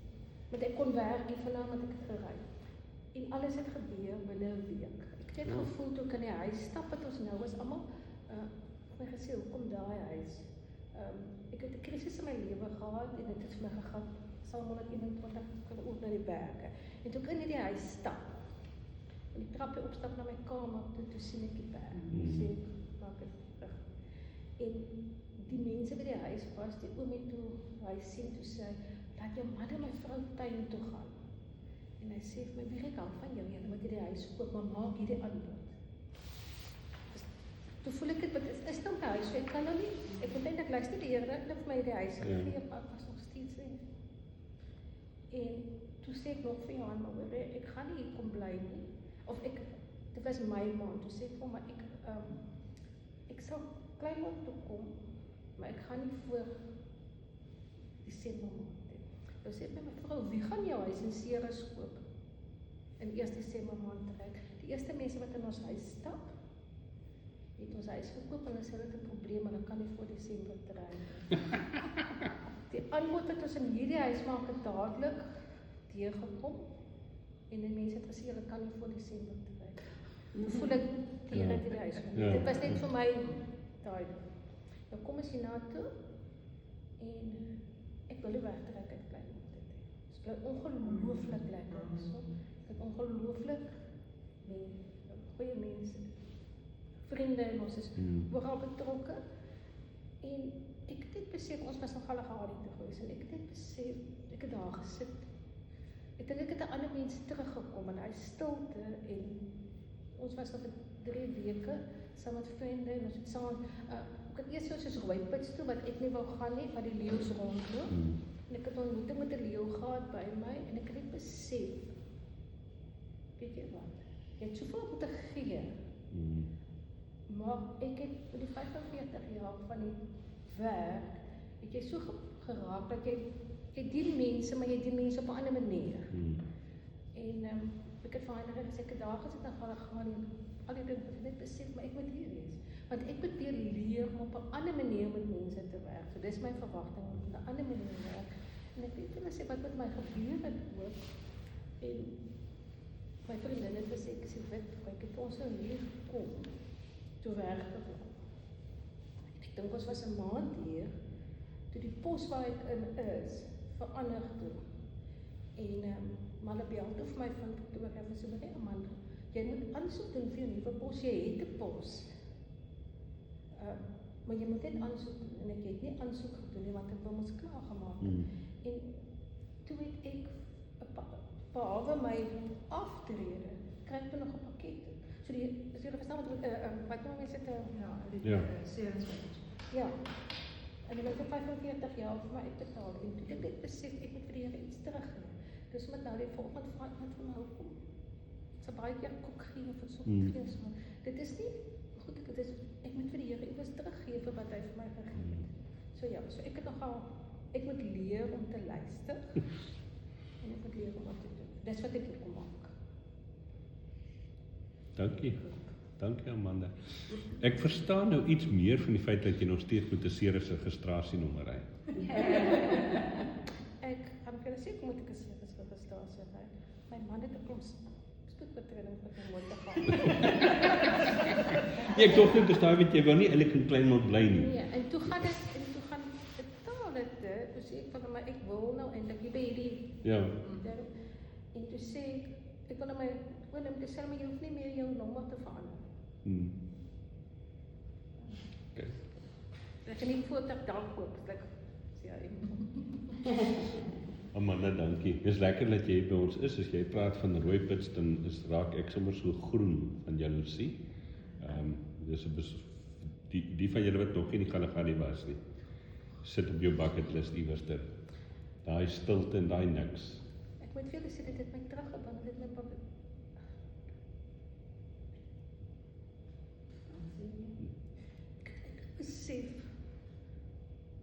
want ek kon werk hier vandaan, want ek het gery. En alles het gebeur binne 'n week. Ek het gevoel, toe ek in die huis stap, wat ons nou is, almal, my gesê, hoekom daai huis? Ek het 'n krisis in my lewe gehad, en dit het vir my gegaan, Psalm 121, ook na die berge. En toe ek in die huis stap, en die trappe opstap na my kamer, toe sien ek die berg. Sê ek, maak het terug. En die mense by die huis was, die oomie toe, hy sien toe sê, laat jou man en my vrou tuin toe gaan. En hy sê vir my, wie ek hou van jou, jy moet die huis koop, maar maak hierdie antwoord. Toe voel ek dit, want is nou my huis, so ek kan nou nie, ek moet eintlik luister die Here, ek vir my die huis gegee, maar ek was nog steeds nie. En toe sê ek nog vir Johan, maar hoor, ek gaan nie hier kom bly nie, of dit was my maand, toe sê ek vir hom, maar ek sal Kleinmond toe kom, maar ek gaan nie voor Desember maand hê. Nou sê my vrou, wie gaan jou huis in Ceres koop? In 1 Desember maand trek. Die eerste mense wat in ons huis stap, het ons huis gekoop, en hulle sê dit 'n probleem, en hulle kan nie voor Desember trek. Die aanbod wat ons in hierdie huis maak, het dadelik deurgekom, en die mense het gesê, hulle kan nie voor Desember trek. Hoe voel ek tegen die huis? Dit was net vir my daai. Nou kom ons hierna toe, en ek wil nie wegtrek uit Kleinmond dit hê. Dit bly ongelooflik lekker, so. Dit is ongelooflik met goeie mense, vriende, en ons is ooral betrokke, en ek het net besef, ons was nogal 'n gehad toe gewees, en ek het net besef, ek het daar gesit, ek dink ek het 'n ander mense teruggekom, en hy stilte, en ons was nog 3 weke, saam met vriende, en ons het saam, ek het eers soos Rooipits toe, wat ek nie wou gaan nie, wat die leeu's rondloop, en ek het ontmoeting met 'n leeu gehad by my, en ek het net besef, weet jy wat, jy het soveel om te gee, maar ek het in die 45 jaar van die werk, het jy so geraak, dat jy dien mense, maar jy dien mense op 'n ander manier. En ek het vir Heinrich gesê, ek het daar gesit en gaan en al die dinge, ek net besef, maar ek moet hier wees. Want ek moet weer leer om op 'n ander manier met mense te werk. So dis my verwagting, om op 'n ander manier te werk. En ek weet hulle sê, wat met my gebeur het ook. En my vriendin het gesê, ek sê, ek het ons nou hier gekom, toe werk te kom. Ek dink ons was 'n maand hier, toe die pos waar ek in is, verander toe. En hulle bel toe vir my van Pretoria, en sê, maar Amanda, jy moet aansoek doen vir jou nuwe pos, jy het 'n pos. Maar jy moet net aansoek doen, en ek het nie aansoek gedoen nie, want ek wil ons klaar gemaak. En toe het ek, behalwe my aftrede, kry ek toe nog 'n pakket. So as julle verstaan wat nou mense Ceres. Ja. En hulle het vir 45 jaar vir my uitbetaal, en toe ek het besef, ek moet vir die Here iets teruggee. Dus met nou die volgende vraag met van my hoekom. Sy baie keer koek gee of so gee, so. Dit is nie goed, ek moet vir die Here iets teruggee vir wat hy vir my gegee het. So ja, so ek het nogal Ek moet leer om te luister en ek moet leer om wat te doen. Dis wat ek hier kom maak. Dankie Amanda. Ek verstaan nou iets meer van die feit dat jy nog steeds met 'n serious registrasienommer ry. Ek gaan vir julle sê kom ek is registrasie ry. My man het 'n klomp spoedbetreding met my motor gehad. Ek dink net verstaan weet jy wou nie eintlik in Kleinmond bly nie. Nee, en toe gaan betaal dit, toe sê ek van my, ek wil nou eintlik hier by hierdie, Ja. en toe sê ek wil nou my, te sê, maar jy hoef nie meer jou nommer te verander. Okay. Ek kan nie voertuig daar koop, as ek sê, ja, Amanda, dankie. Dis lekker dat jy by ons is. As jy praat van rooipits, dan raak ek sommer so groen van jaloesie. Dis 'n die van julle wat nog nie in die Kalahari was nie. Sit op jou bucket list iewers ter. Daai stilte en daai niks. ek moet vir julle sê, dit het my teruggebring, dit het my ek besef,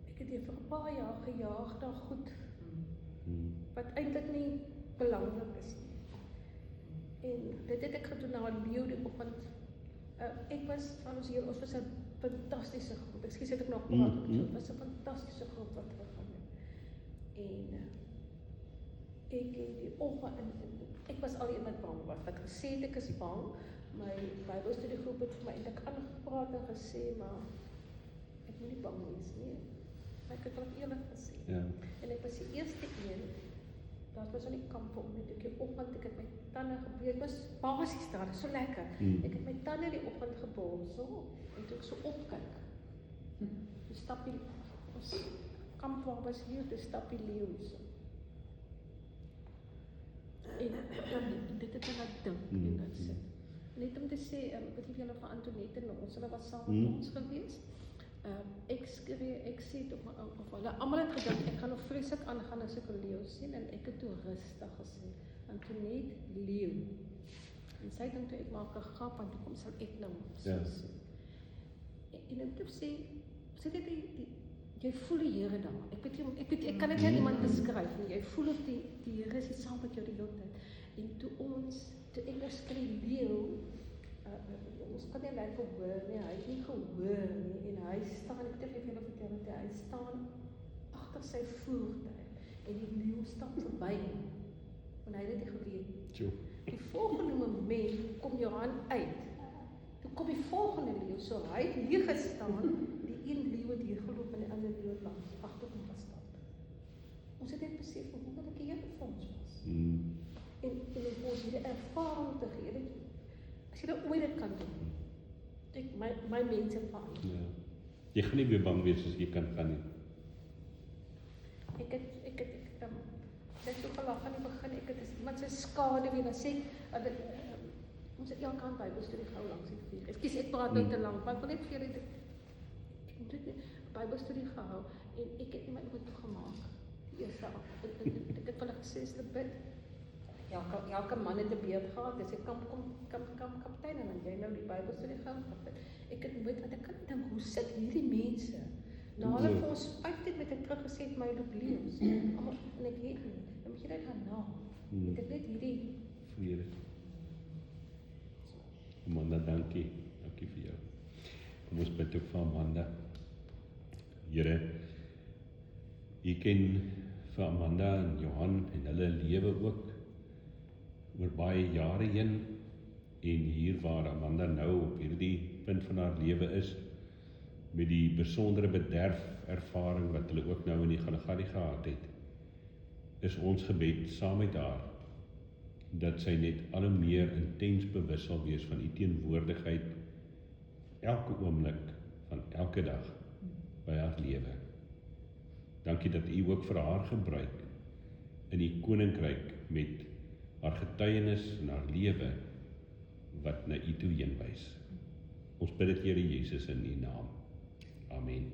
ek het hier vir 'n paar jaar gejaag na goed, wat eintlik nie belangrik is nie. En dit het ek gedoen na 'n leeu die oggend. Ek was van ons hier, ons was 'n fantastiese groep. Ekskuus het ek nog praat, dit was 'n fantastiese groep wat teruggaan het. En ek het die oggend, ek was al iemand bang was, wat gesê het ek is bang. My Bybelstudiegroep het vir my eintlik aangepraat en gesê, maar ek moet nie bang wees nie. Maar ek het wat eerlik gesê. Ja. En ek was die eerste een, daar was aan die kamp om net 'n keer oggend, ek het my tande gebreek, ek was basies daar, so lekker. Ek het my tande die oggend geborsel, en toe ek so opkyk, toe stap die, ons kamp waar was hier, toe stap die leeu so. En dit het my laat dink, en dat sit. Net om te sê, wat het julle van Antoinette en ons, hulle was saam met ons gewees. Ek sê tot my of hulle almal het gedink ek gaan nog vreeslik aangaan as ek 'n leeu sien, en ek het toe rustig gesê, Antoinette, leeu. En sy dink toe ek maak 'n grap, en toe kom sal ek nou so sê. En ek moet sê dit jy voel die Here daar. Ek kan dit nie aan iemand beskryf nie. Jy voel of die Here is saam met jou die hele tyd. En toe ek nou skree leeu, ons kan nie lyk op hoor nie, hy het nie gehoor nie, en hy staan, ek het vir julle vertel dat hy staan agter sy voertuig, en die leeu stap verby, en hy het dit geweet. Die volgende moment kom Johan uit, toe kom die volgende leeu, so hy het hier gestaan, die een leeu het hier geloop, en die ander leeu het langs agter hom gestap. Ons het net besef, hoe wonderlik die Here vir ons was. En ons hierdie ervaring te gee, as jy dit ooit dit kan doen, my mense van. Ja. Jy gaan nie weer bang wees as jy kan gaan nie. Ek het so gelag aan die begin, ek het iemand sy skade weer, dan sê ek, ons het elke aand Bybelstudie gehou langs die vuur. Ekskuus, ek praat nou te lank, maar ek wil net vir julle ek moet dit Bybelstudie gehou, en ek het nie my oor toegemaak. Die eerste ek het hulle gesê, is dit bid. Elke man het 'n beurt gehad, dis 'n kaptein, en dan jy nou die Bybelstudie gehou. Ek het nooit, want ek kan dink, hoe sit hierdie mense? Nou hulle vir ons 15 minute terug gesê het, my loop leeu's. En ek weet nie, dan moet jy dit gaan na. Het ek net hierdie Vrede. Amanda, dankie. Dankie vir jou. Kom ons bid ook vir Amanda. Here, U ken vir Amanda en Johan en hulle lewe ook oor baie jare heen, en hier waar Amanda nou op hierdie punt van haar lewe is, met die besondere bederfervaring wat hulle ook nou in die Kalahari gehad het, is ons gebed saam met haar, dat sy net al hoe meer intens bewus sal wees van U teenwoordigheid elke oomblik van elke dag by haar lewe. Dankie dat U ook vir haar gebruik in U koninkryk met haar getuienis en haar lewe wat na U toe heen wys. Ons bid dit, Here Jesus, in U naam. Amen.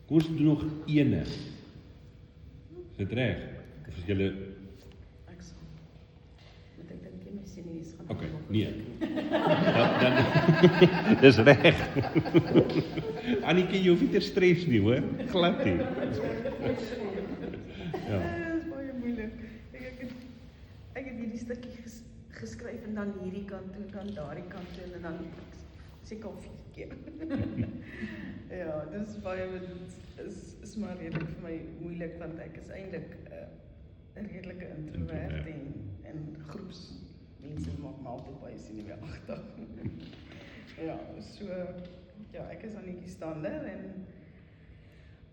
Kom ons doen nog ene. Is dit reg? Of is julle... Ek sal. Moet ek dink jy my sien nie is gaan. Okay, nee. dan dis reg. Annetjie, jy hoef nie te stres nie, hoor. Glad nie. Ja. Dit is baie moeilik. Ek het hierdie stukkie geskryf en dan hierdie kant toe, dan daardie kant toe en dan seker al 4 keer. Ja, dis baie is maar redelik vir my moeilik want ek is eintlik 'n redelike introvert en groepsmense maak my altyd baie sien weer agter. Ja, so ja, ek is Annetjie Stander en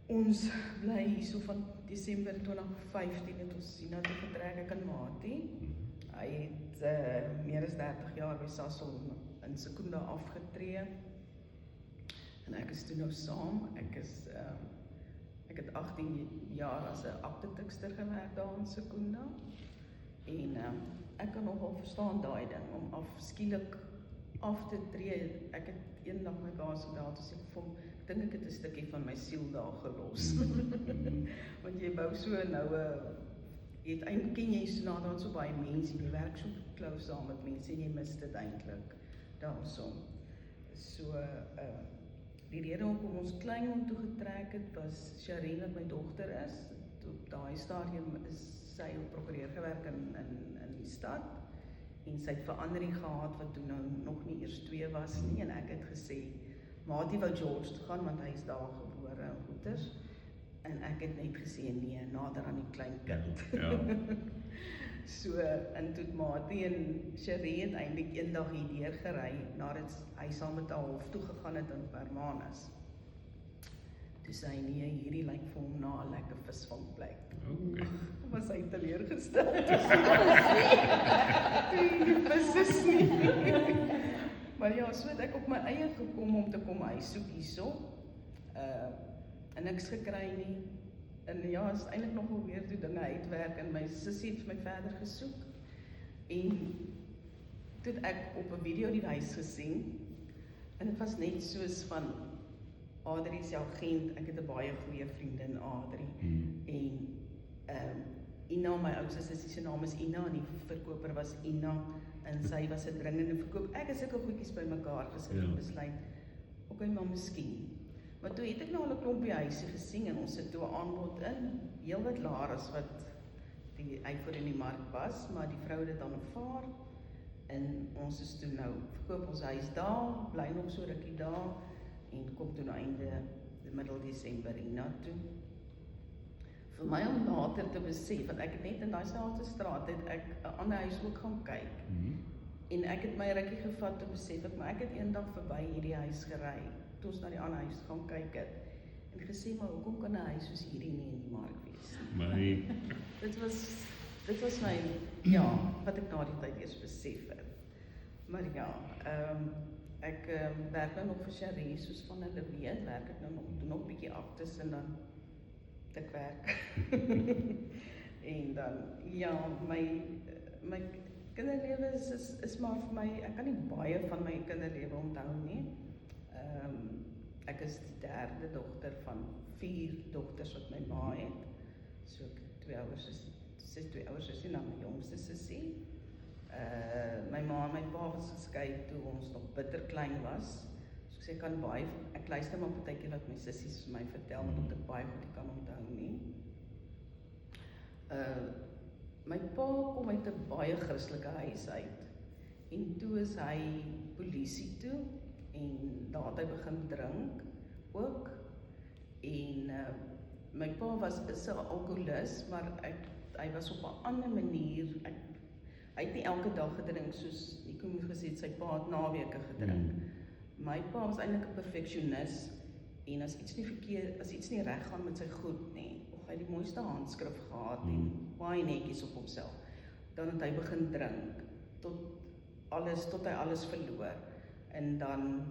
ons bly hierso van Desember 2015 het ons Sina toe getrek, ek en Matie. Hy het meer as 30 jaar by Sasol in Secunda afgetree. En ek is toe nou saam. Ek het 18 jaar as 'n aktetikster gewerk daar in Secunda. En ek kan nogal verstaan daai ding om skielik af te tree. Ek het eendag my baas gebel toe sê ek vir hom, ek dink ek het 'n stukkie van my siel daar gelos. Want jy bou so nou ken jy so nader aan so baie mense, jy werk so close saam met mense en jy mis dit eintlik daarsom. So die rede hoekom ons Kleinmond toe getrek het was Sharine wat my dogter is. Op daai stadium is sy op prokureur gewerk in die stad. En sy het verandering gehad wat toe nou nog nie eers 2 was nie en ek het gesê Matie wou George toe gaan want hy is daar gebore en goeters en ek het net gesê nee, nader aan die klein kind. Ja. So en toe Matie en Sheree het eintlik eendag hierdeur gery nadat hy saam met haar hof toe gegaan het in Hermanus. Toe sê hy nee, hierdie lyk vir hom na 'n lekker visvangplek. Okay. Was hy teleurgestel? Die vis is nie. Maar ja, so het ek op my eie gekom om te kom huis soek hierso. En niks gekry nie. En ja, is eintlik nog wel weer toe dinge uitwerk en my sussie het vir my verder gesoek. En toe het ek op 'n video die huis gesien en dit was net soos van Adrie is jou agent, ek het 'n baie goeie vriendin Adrie. En Ina, my oudste sussie se naam is Ina en die verkoper was Ina en sy was 'n dringende verkoop. Ek het sulke goedjies bymekaar gesit en besluit, okay, maar miskien. Maar toe het ek nou al 'n klompie huise gesien en ons het toe 'n aanbod in, heel wat laer as wat die uitvoer in die mark was, maar die vrou het dit aanvaar en ons is toe nou, verkoop ons huis daar, bly nog so rukkie daar en kom toe nou einde middel Desember hiernatoe. Vir my om later te besef, want ek het net in daai selfde straat het ek 'n ander huis ook gaan kyk. En ek het my rukkie gevat te besef, maar ek het eendag verby hierdie huis gery, toe ons na die ander huis gaan kyk het, en gesê, maar hoekom kan 'n huis soos hierdie nie in die mark wees? Dit was my, ja, wat ek na die tyd eers besef het. Maar ja, ek werk nou nog vir Sheree, soos van hulle weet, werk ek nou doen nog 'n bietjie aktes en dan ek werk. En dan, ja, my kinderlewe is maar vir my, ek kan nie baie van my kinderlewe onthou nie. Ek is die 3de dogter van 4 dogters wat my ma het. So ek het 2 ouer sussie en dan my jongste sussie. My ma en my pa was geskei toe ons nog bitter klein was. So ek luister maar partykeer wat my sissies vir my vertel, want ek baie goed kan onthou nie. My pa kom uit 'n baie Christelike huis uit. En toe is hy polisie toe en daar het hy begin drink ook. En my pa is 'n alkoholist, maar hy was op 'n ander manier. Hy het nie elke dag gedrink soos ek het gesê sy pa het naweke gedrink. My pa was eintlik 'n perfeksionis en as iets nie reg gaan met sy goed nie, of hy die mooiste handskrif gehad en baie netjies op homself, dan het hy begin drink tot hy alles verloor. En dan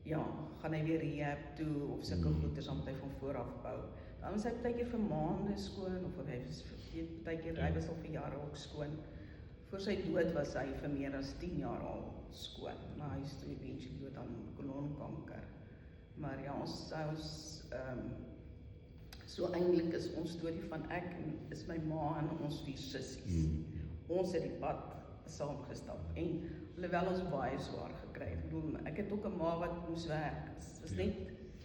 ja, gaan hy weer rehab toe of sulke goeders dan moet hy van voor af bou. Dan was hy partykeer vir maande skoon of hy was al vir jare ook skoon. Voor sy dood was hy vir meer as 10 jaar al skoon, maar hy is toe eventually dood aan kolonkanker. Maar ja, so eintlik is ons storie van ek is my ma en ons 4 sissies. Ons het die pad saamgestap en alhoewel ons baie swaar gekry het. Ek bedoel, ek het ook 'n ma wat moes werk. Dit was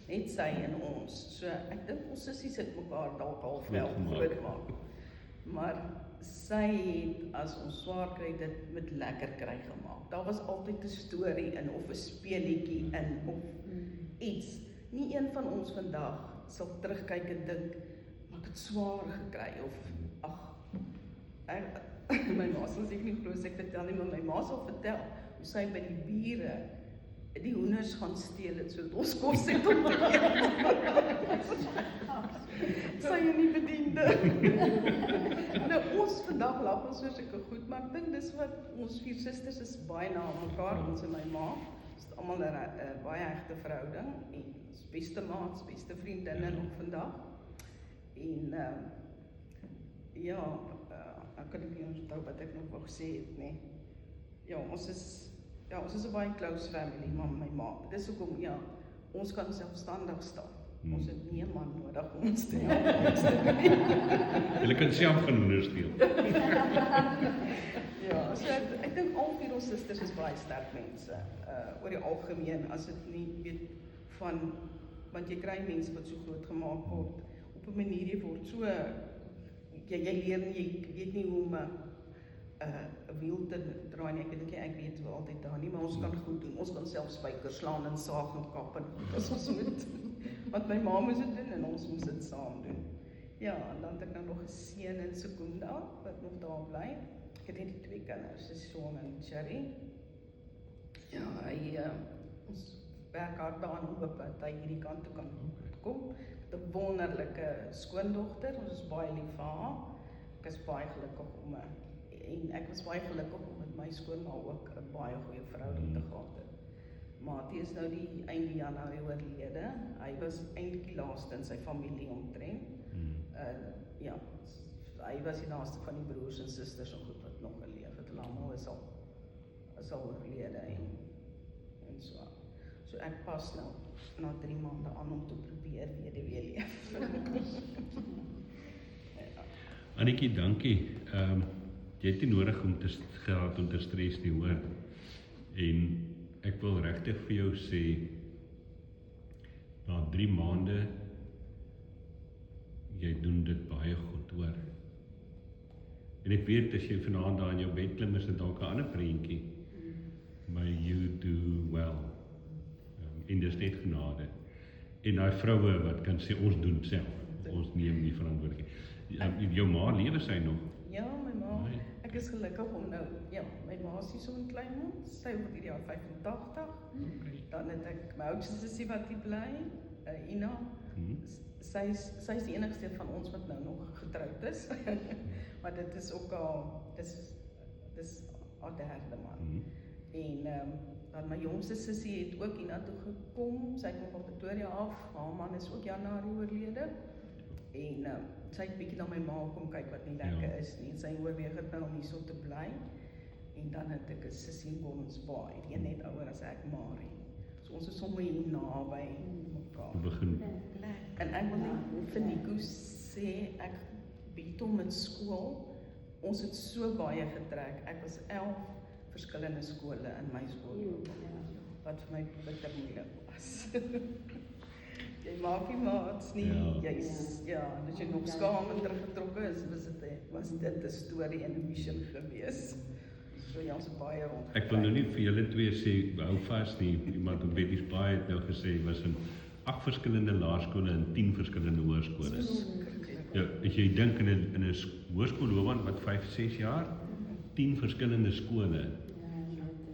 net sy en ons. So ek dink ons sissies het mekaar dalk half wel groot maak. Maar sy het, as ons swaar kry, dit met lekker kry gemaak. Daar was altyd 'n storie in, of 'n speelietjie in, of iets. Nie een van ons vandag sal terugkyk en dink, maar ek het swaar gekry, of, my ma sal seker nie glo as ek vertel nie, maar my ma sal vertel, hoe sy by die bure, die hoenders gaan steel het, sodat ons kos het om te eet. Sy en die bediende. Nou, ons vandag lag ons oor sulke goed, maar ek dink dis wat, ons 4 susters is baie na mekaar, ons en my ma, ons het almal 'n baie hegte verhouding, en ons beste maats, beste vriendinne nog vandag, en ek kan nie onthou wat ek nog wou gesê het nie. Ja, ons is 'n baie close family, maar my ma, dis hoekom, ons kan selfstandig staan. Ons het nie 'n man nodig om ons te help. Hulle kan self gaan ondersteun. Ja, so ek dink al 4 ons susters is baie sterk mense, oor die algemeen, as dit nie weet van, want jy kry mense wat so groot gemaak word, op 'n manier jy word so, jy leer nie, jy weet nie hoe om 'n wiel te draai nie, ek weet wel altyd daar nie, maar ons kan goed doen, ons kan self spykers slaan en saag en kap en as ons moet, want my ma moes dit doen en ons moes dit saam doen. Ja, en dan het ek nou nog 'n seun in Secunda, wat nog daar bly. Ek het net die 2 kinders, dis Sean en Cherry. Ja, hy, ons werk hard daaraan hoop dat hy hierdie kant toe kan kom. Ek het 'n wonderlike skoondogter, ons is baie lief vir haar. Ek is baie gelukkig en ek was baie gelukkig om met my skoonma ook 'n baie goeie verhouding te gehad het. Maatie is nou die einde Januarie oorlede. Hy was eintlik die laaste in sy familie omtrent. Hy was die laaste van die broers en susters en goed wat nog geleef het. Hulle almal is al oorlede en so. So ek pas nou na 3 maande aan om te probeer weer leef. Annetjie, dankie. Jy het nie nodig om te gehad om te stres nie, hoor. En ek wil regtig vir jou sê, na 3 maande, jy doen dit baie goed, hoor. En ek weet, as jy vanaand daar in jou bed klim, is dit dalk 'n ander prentjie. Maar you do well. En dis net genade. En daai vroue wat kan sê, ons doen self. Ons neem die verantwoordelikheid. Jou ma, lewe sy nog? Ja, my ma, ek is gelukkig om nou, my ma is hier so in Kleinmond, sy word hierdie jaar 85, dan het ek my oudste sussie wat hier bly, Ina, sy is die enigste van ons wat nou nog getroud is, maar dit is ook al, dis al 3de man, en dan my jongste sussie het ook Ina toe gekom, sy kom van Pretoria af, haar man is ook Januarie oorlede, en sy het bietjie na my ma kom kyk wat nie lekker is nie, en sy oorweeg het nou om hier so te bly, en dan het ek 'n sussie in Gordons Bay, die een net ouer as ek, Marie. So ons is sommer hier naby mekaar. Begin. En ek wil net vir Nico sê, ek bied hom met skool, ons het so baie getrek, ek was 11 verskillende skole in my skool, wat vir my bitter moeilik was. Jy maak nie maats nie, as jy nog skaam en teruggetrokke is, was dit 'n storie en 'n vision gewees. So ons het baie rond. Ek wil nou nie vir julle twee sê, hou vas nie, iemand op Betty's Baai het nou gesê, was in 8 verskillende laerskole en 10 verskillende hoërskole. Ja, as jy dink in 'n hoërskoolloopbaan wat 5-6 jaar, 10 verskillende skole.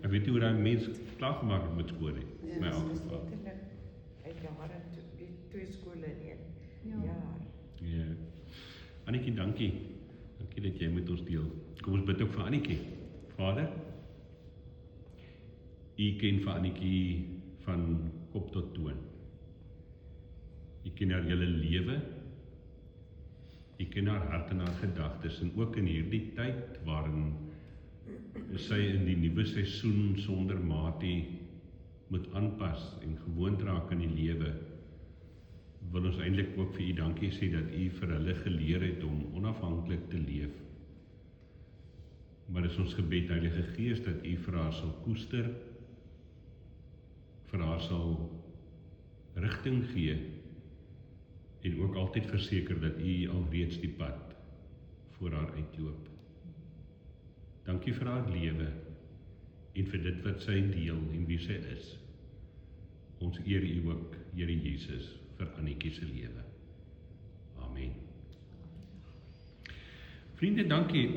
Ek weet nie hoe daai mens klaargemaak het met skool nie, my geval. Ek jare 2 skole in 1 jaar. Ja. Annetjie, dankie. Dankie dat jy met ons deel. Kom ons bid ook vir Annetjie. Vader, U ken vir Annetjie van kop tot toon. U ken haar hele lewe. U ken haar hart en haar gedagtes, en ook in hierdie tyd waarin sy in die nuwe seisoen sonder Maatie moet aanpas en gewoond raak aan die lewe, wil ons eintlik ook vir U dankie sê dat U vir hulle geleer het om onafhanklik te leef. Maar dis ons gebed, Heilige Gees, dat U vir haar sal koester, vir haar sal rigting gee, en ook altyd verseker dat U alreeds die pad voor haar uitloop. Dankie vir haar lewe, en vir dit wat sy deel, en wie sy is. Ons eer U ook, Here Jesus, vir Annetjie se lewe. Amen. Vriende, dankie.